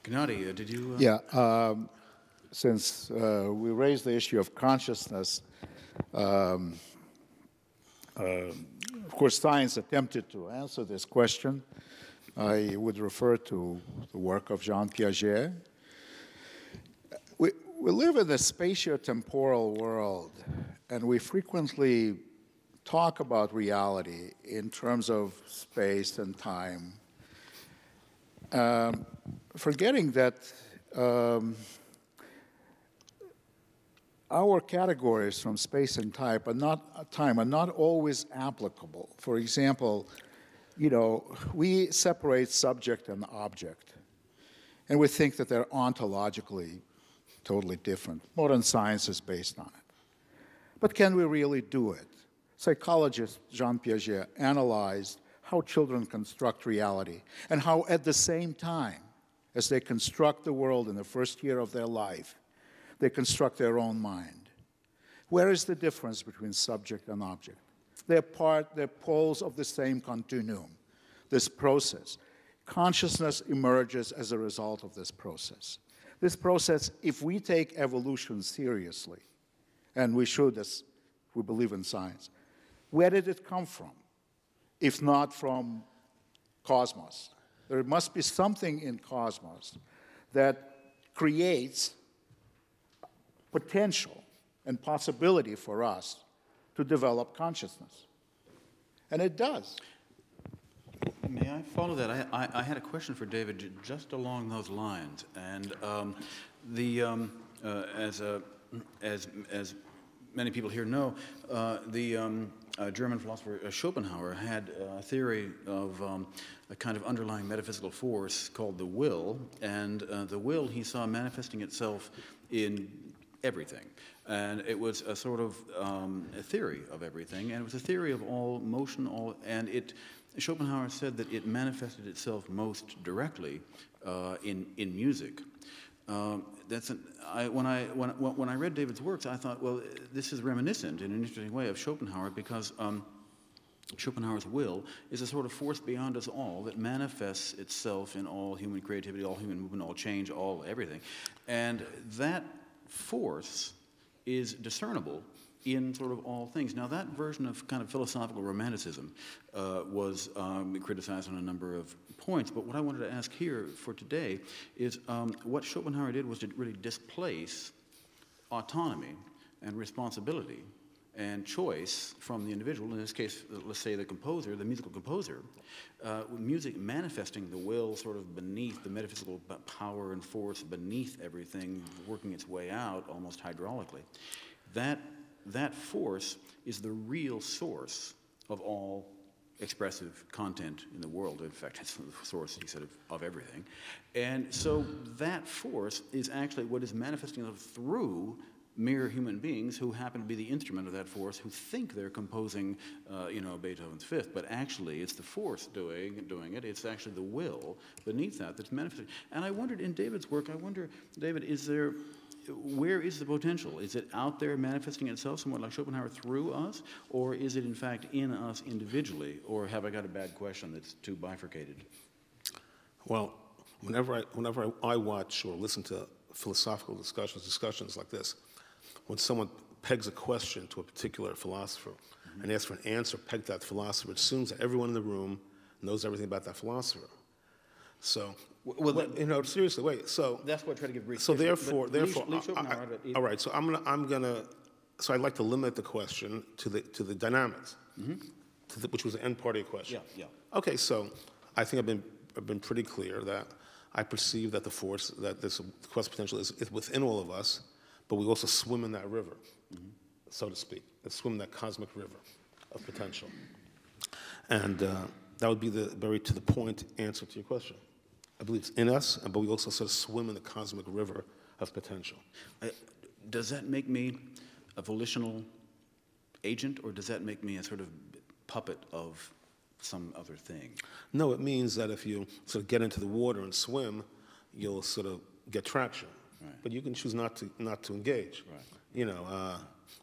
Gennady, did you? Yeah, since we raised the issue of consciousness, of course, science attempted to answer this question. I would refer to the work of Jean Piaget. We live in a spatio-temporal world, and we frequently talk about reality in terms of space and time, forgetting that our categories from space and time are not always applicable. For example, you know, we separate subject and object, and we think that they're ontologically totally different. Modern science is based on it. But can we really do it? Psychologist Jean Piaget analyzed how children construct reality and how at the same time as they construct the world in the first year of their life, they construct their own mind. Where is the difference between subject and object? They're poles of the same continuum, this process. Consciousness emerges as a result of this process. This process, if we take evolution seriously, and we should as we believe in science, where did it come from, if not from cosmos? There must be something in cosmos that creates potential and possibility for us to develop consciousness. And it does. May I follow that? I had a question for David just along those lines. And as many people here know, the German philosopher Schopenhauer had a theory of a kind of underlying metaphysical force called the will. And the will he saw manifesting itself in everything. And it was a sort of a theory of everything, and it was a theory of all motion, Schopenhauer said that it manifested itself most directly in music. When I read David's works, I thought, well, this is reminiscent in an interesting way of Schopenhauer, because Schopenhauer's will is a sort of force beyond us all that manifests itself in all human creativity, all human movement, all change, all everything. And that force is discernible in sort of all things. Now, that version of kind of philosophical romanticism was criticized on a number of points, but what I wanted to ask here for today is what Schopenhauer did was to really displace autonomy and responsibility and choice from the individual, in this case, let's say the composer, the musical composer, music manifesting the will sort of beneath the metaphysical power and force beneath everything, working its way out almost hydraulically. That force is the real source of all expressive content in the world. In fact, it's the source, he said, of everything. And so that force is actually what is manifesting itself through mere human beings who happen to be the instrument of that force, who think they're composing, Beethoven's Fifth, but actually it's the force doing it. It's actually the will beneath that that's manifesting. And I wondered, in David's work, David, where is the potential? Is it out there manifesting itself somewhat like Schopenhauer through us, or is it in fact in us individually, or have I got a bad question that's too bifurcated? Well, whenever I watch or listen to philosophical discussions like this, when someone pegs a question to a particular philosopher and asks for an answer pegged to that philosopher, it assumes that everyone in the room knows everything about that philosopher. So, seriously, wait. So that's what I try to give brief. So therefore, all right. So So I'd like to limit the question to the dynamics, which was the end part of your question. Yeah. Okay. So I think I've been pretty clear that I perceive that the force, that this quest potential is within all of us, but we also swim in that river, so to speak. We swim in that cosmic river of potential. And that would be the very to the point answer to your question. I believe it's in us, but we also sort of swim in the cosmic river of potential. Does that make me a volitional agent, or does that make me a sort of puppet of some other thing? No, it means that if you sort of get into the water and swim, you'll sort of get traction. Right. But you can choose not to engage. Right.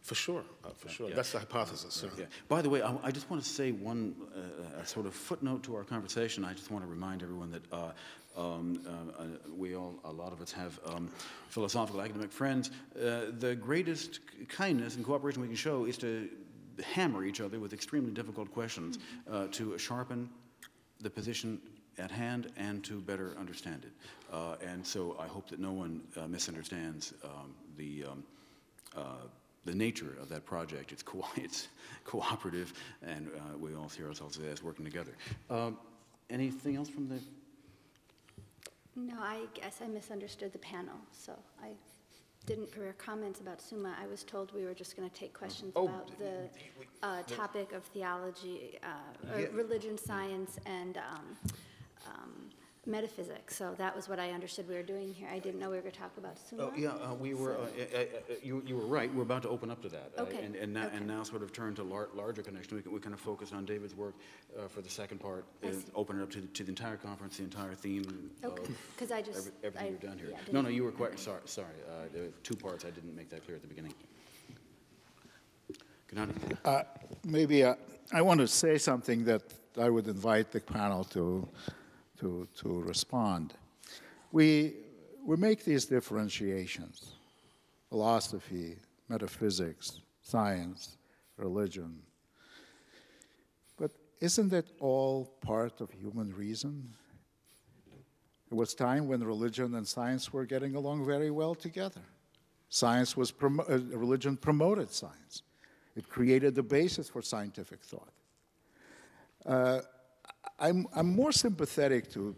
For sure, for sure. Yeah. That's the hypothesis. Yeah. By the way, I just want to say one sort of footnote to our conversation. I just want to remind everyone that a lot of us have philosophical academic friends. The greatest kindness and cooperation we can show is to hammer each other with extremely difficult questions to sharpen the position at hand and to better understand it. And so I hope that no one misunderstands the nature of that project. It's cooperative, and we all see ourselves as working together. Anything else from the... No, I guess I misunderstood the panel, so I didn't hear comments about Summa. I was told we were just going to take questions about the topic of theology, religion, science, and metaphysics. So that was what I understood we were doing here. I didn't know we were going to talk about Summa. Oh, yeah, we were, you were right. We're about to open up to that. Okay. And now sort of turn to larger connection. We kind of focus on David's work for the second part, open it up to the entire conference, the entire theme of Because I just... everything you've done here. Yeah, No, you were quite, sorry. There were two parts. I didn't make that clear at the beginning. Gennady. Maybe I want to say something that I would invite the panel to respond. We make these differentiations: philosophy, metaphysics, science, religion. But isn't that all part of human reason? There was time when religion and science were getting along very well together. Science was religion promoted science. It created the basis for scientific thought. I'm more sympathetic to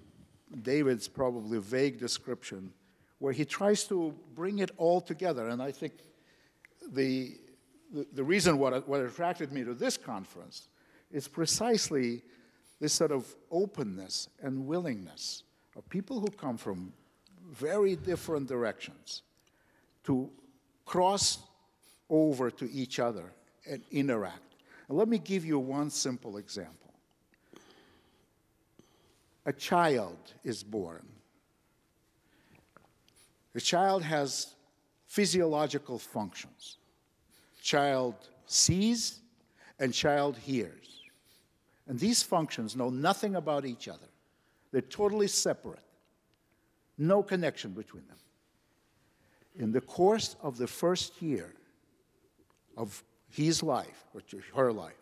David's probably vague description, where he tries to bring it all together. And I think the reason what attracted me to this conference is precisely this sort of openness and willingness of people who come from very different directions to cross over to each other and interact. And let me give you one simple example. A child is born. The child has physiological functions. Child sees and child hears. And these functions know nothing about each other. They're totally separate. No connection between them. In the course of the first year of his life, or her life,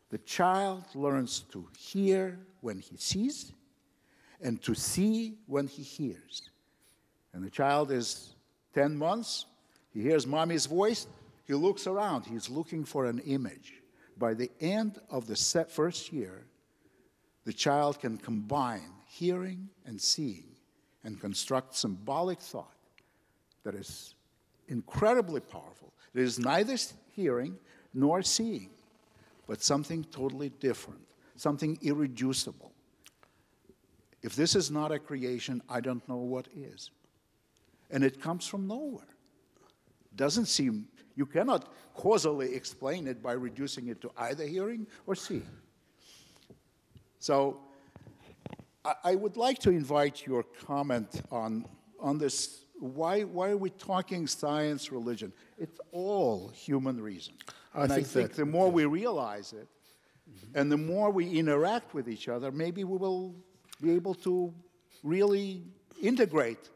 the child learns to hear when he sees and to see when he hears. And the child is 10 months, he hears mommy's voice, he looks around, he's looking for an image. By the end of the first year, the child can combine hearing and seeing and construct symbolic thought that is incredibly powerful. It is neither hearing nor seeing, but something totally different, something irreducible. If this is not a creation, I don't know what is. And it comes from nowhere. Doesn't seem, you cannot causally explain it by reducing it to either hearing or seeing. So I would like to invite your comment on this. Why are we talking science, religion? It's all human reason. And I think the more we realize it, and the more we interact with each other, maybe we will be able to really integrate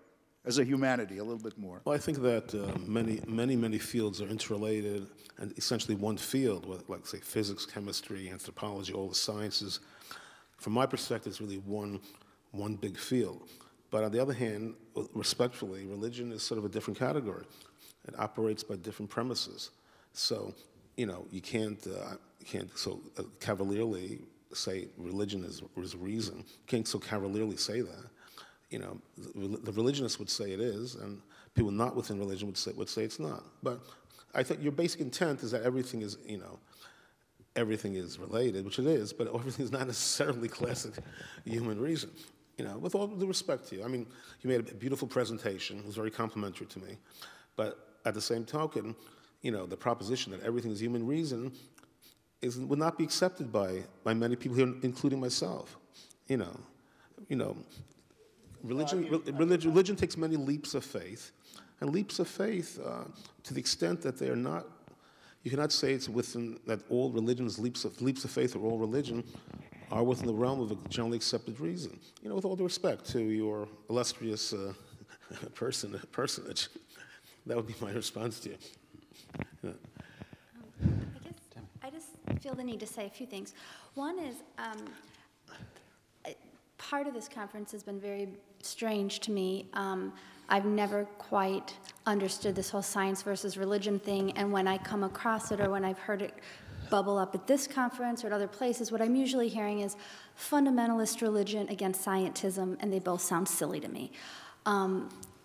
as a humanity a little bit more. Well, I think that many fields are interrelated, and essentially one field, like say physics, chemistry, anthropology, all the sciences. From my perspective, it's really one big field. But on the other hand, respectfully, religion is sort of a different category. It operates by different premises. So, you can't so cavalierly say religion is reason. You can't so cavalierly say that. The religionists would say it is, and people not within religion would say it's not. But I think your basic intent is that everything is, everything is related, which it is, but everything is not necessarily classic human reason. With all due respect to you. I mean, you made a beautiful presentation. It was very complimentary to me. But at the same token, the proposition that everything is human reason would not be accepted by many people here, including myself. Religion takes many leaps of faith, and leaps of faith, to the extent that they are not you cannot say it's within, that all religions, leaps of faith, or all religion are within the realm of a generally accepted reason. You know, with all due respect to your illustrious personage, that would be my response to you. Yeah. I just feel the need to say a few things. One is, part of this conference has been very strange to me. I've never quite understood this whole science versus religion thing, and when I come across it or when I've heard it bubble up at this conference or at other places, what I'm usually hearing is fundamentalist religion against scientism, and they both sound silly to me.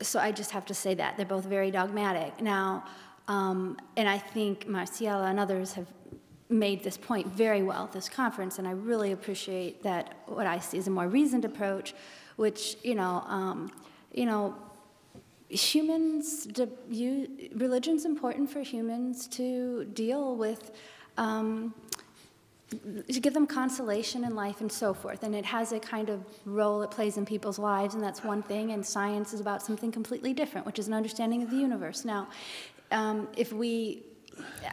So I just have to say that. They're both very dogmatic. Now, and I think Marciela and others have made this point very well at this conference, and I really appreciate that what I see is a more reasoned approach, which, humans, religion's important for humans to deal with, to give them consolation in life and so forth. And it has a kind of role it plays in people's lives, and that's one thing, and science is about something completely different, which is an understanding of the universe. Now,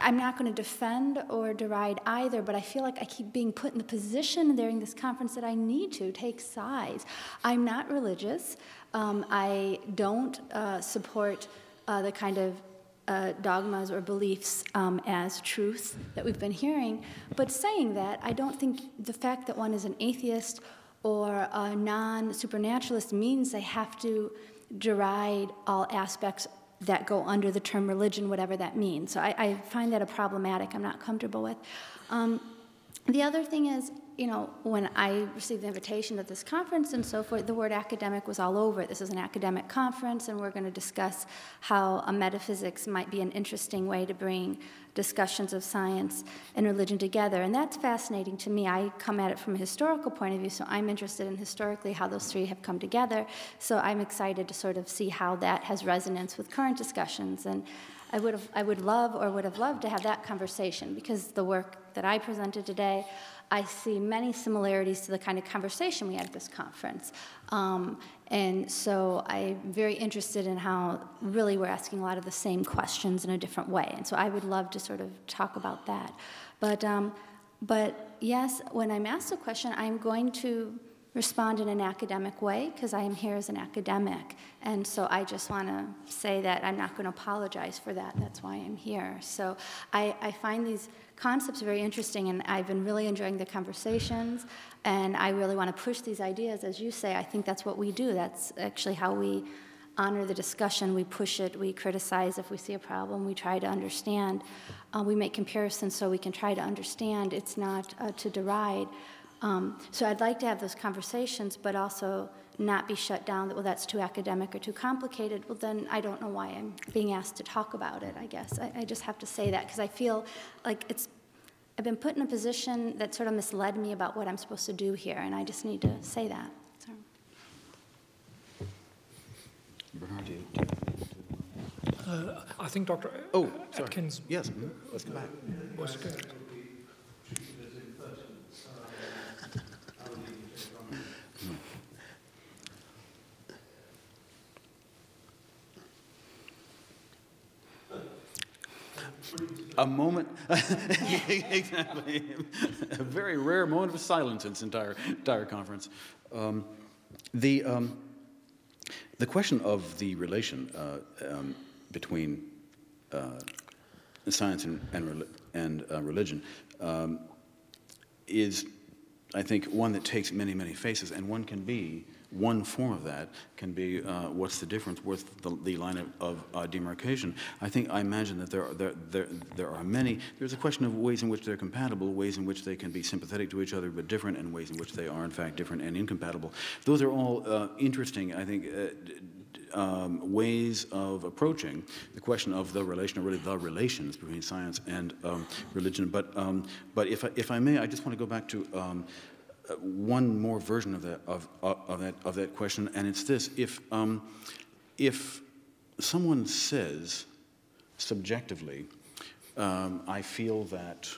I'm not going to defend or deride either, but I feel like I keep being put in the position during this conference that I need to take sides. I'm not religious. I don't support the kind of dogmas or beliefs as truth that we've been hearing. But saying that, I don't think the fact that one is an atheist or a non-supernaturalist means they have to deride all aspects that go under the term religion, whatever that means. So I find that a problematic I'm not comfortable with. The other thing is, when I received the invitation to this conference and so forth, the word academic was all over it. This is an academic conference, and we're going to discuss how a metaphysics might be an interesting way to bring discussions of science and religion together. And that's fascinating to me. I come at it from a historical point of view, so I'm interested in historically how those three have come together. So I'm excited to sort of see how that has resonance with current discussions. And I would have loved to have that conversation, because the work that I presented today, I see many similarities to the kind of conversation we had at this conference. And so I'm very interested in how really we're asking a lot of the same questions in a different way. And so I would love to sort of talk about that. But yes, when I'm asked a question, I'm going to respond in an academic way, because I am here as an academic. And so I just want to say that I'm not going to apologize for that. That's why I'm here. So I find these concepts very interesting, and I've been really enjoying the conversations, and I really want to push these ideas. As you say, I think that's what we do. That's actually how we honor the discussion. We push it, we criticize if we see a problem, we try to understand. We make comparisons so we can try to understand. It's not to deride. So I'd like to have those conversations, but also not be shut down that, well, that's too academic or too complicated. Well, then I don't know why I'm being asked to talk about it, I guess. I just have to say that, because I feel like I've been put in a position that sort of misled me about what I'm supposed to do here, and I just need to say that. So. Bernhard, do you I think Dr. Atkins. Yes, let's go back. Was good. A moment, exactly, a very rare moment of silence in this entire conference. The question of the relation between science and religion is, I think, one that takes many, many faces, and one form of that can be what's the difference, what's the line of demarcation. I imagine that there are many. There's a question of ways in which they're compatible, ways in which they can be sympathetic to each other but different, and ways in which they are in fact different and incompatible. Those are all interesting, I think, ways of approaching the question of the relation, or really the relations between science and religion. But if I may, I just want to go back to one more version of that question, and it's this: if someone says subjectively, I feel that.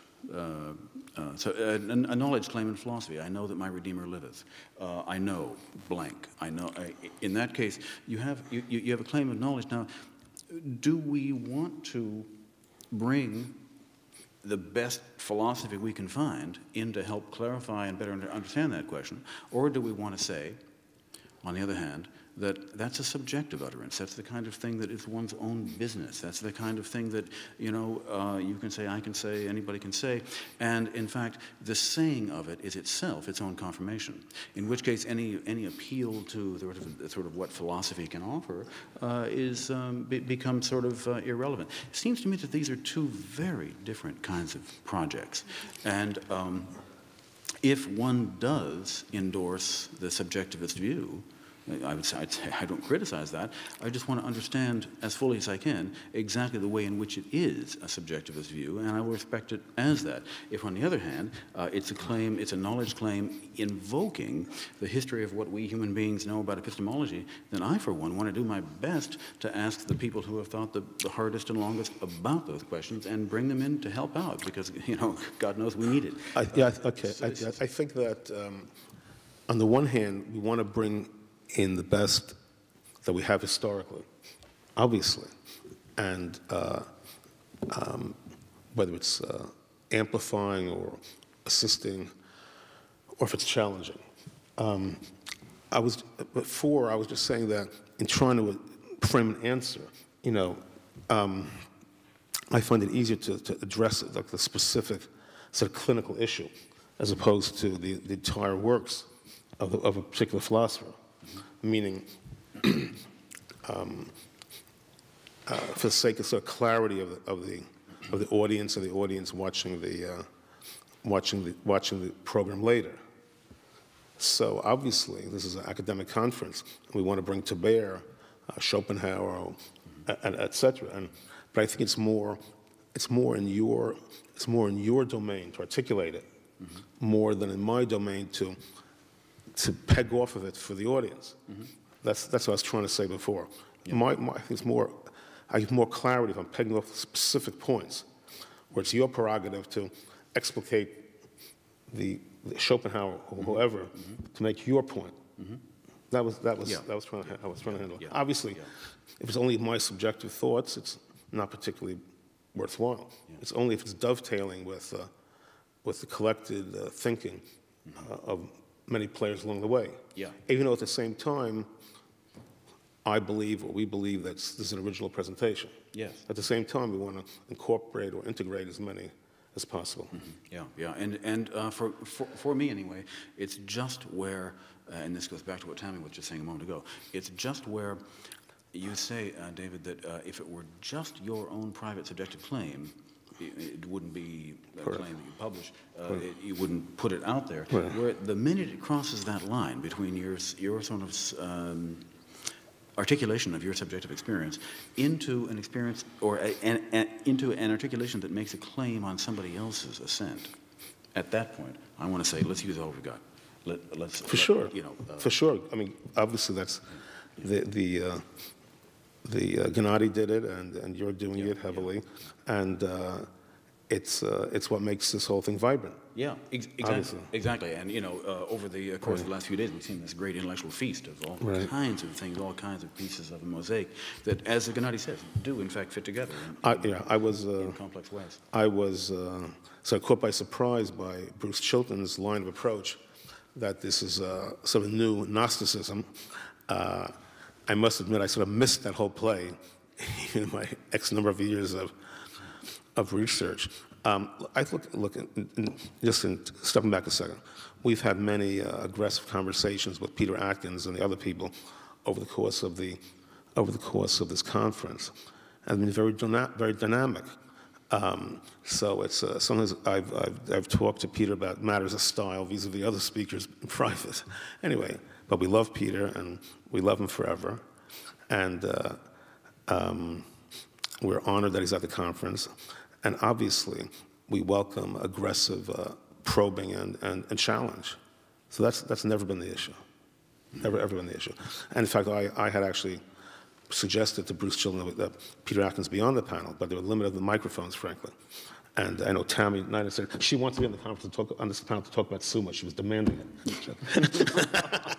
So a knowledge claim in philosophy: I know that my Redeemer liveth. I know blank. I know. In that case, you have a claim of knowledge. Now, do we want to bring the best philosophy we can find in to help clarify and better understand that question? Or do we want to say, on the other hand, that that's a subjective utterance. That's the kind of thing that is one's own business. That's the kind of thing that, you know, you can say, I can say, anybody can say. And in fact, the saying of it is itself its own confirmation. In which case, any appeal to sort of what philosophy can offer becomes sort of irrelevant. It seems to me that these are two very different kinds of projects. And if one does endorse the subjectivist view, I'd say I don't criticize that. I just want to understand as fully as I can exactly the way in which it is a subjectivist view, and I will respect it as that. If, on the other hand, it's a claim, it's a knowledge claim invoking the history of what we human beings know about epistemology, then I, for one, want to do my best to ask the people who have thought the hardest and longest about those questions and bring them in to help out, because, you know, God knows we need it. I think that on the one hand, we want to bring in the best that we have historically, obviously, and whether it's amplifying or assisting, or if it's challenging. Before I was just saying that in trying to frame an answer, you know, I find it easier to address like the specific sort of clinical issue as opposed to the entire works of a particular philosopher. Meaning, for the sake of sort of clarity of the audience watching the program later. So obviously, this is an academic conference. We want to bring to bear Schopenhauer, and et cetera. But I think it's more in your domain to articulate it, more than in my domain to peg off of it for the audience. That's what I was trying to say before. Yeah. I think it's more, I get more clarity if I'm pegging off specific points, where it's your prerogative to explicate the Schopenhauer or whoever to make your point. That was I was trying to handle. Yeah. Obviously, if it's only my subjective thoughts, it's not particularly worthwhile. Yeah. It's only if it's dovetailing with the collected thinking of many players along the way. Yeah. Even though at the same time, I believe, or we believe, that this is an original presentation. Yes. At the same time, we want to incorporate or integrate as many as possible. Yeah. And for me anyway, it's just where, and this goes back to what Tammy was just saying a moment ago, it's just where you say, David, that if it were just your own private subjective claim, it wouldn't be a claim that you publish. You wouldn't put it out there. Where the minute it crosses that line between your sort of articulation of your subjective experience into an experience or into an articulation that makes a claim on somebody else's assent, at that point, I want to say, let's use all we've got. For sure. I mean, obviously that's the Gennady did it, and you're doing it heavily, and it's what makes this whole thing vibrant. Yeah, exactly. And you know, over the course of the last few days, we've seen this great intellectual feast of all kinds of things, all kinds of pieces of a mosaic that, as Gennady says, do in fact fit together. In complex ways. I was caught by surprise by Bruce Chilton's line of approach that this is sort of new Gnosticism. I must admit, I sort of missed that whole play in my X number of years of research. I look just in stepping back a second. We've had many aggressive conversations with Peter Atkins and the other people over the course of this conference, and been very dynamic. So it's sometimes I've talked to Peter about matters of style vis-a-vis other speakers in private. Anyway. But we love Peter, and we love him forever. And we're honored that he's at the conference. And obviously, we welcome aggressive probing and challenge. So that's never been the issue. Never, ever been the issue. And in fact, I had actually suggested to Bruce Chilton that Peter Atkins be on the panel, but they were limited with microphones, frankly. And I know Tammy Nyden said she wants to be on the conference on this panel to talk about Summa. She was demanding it.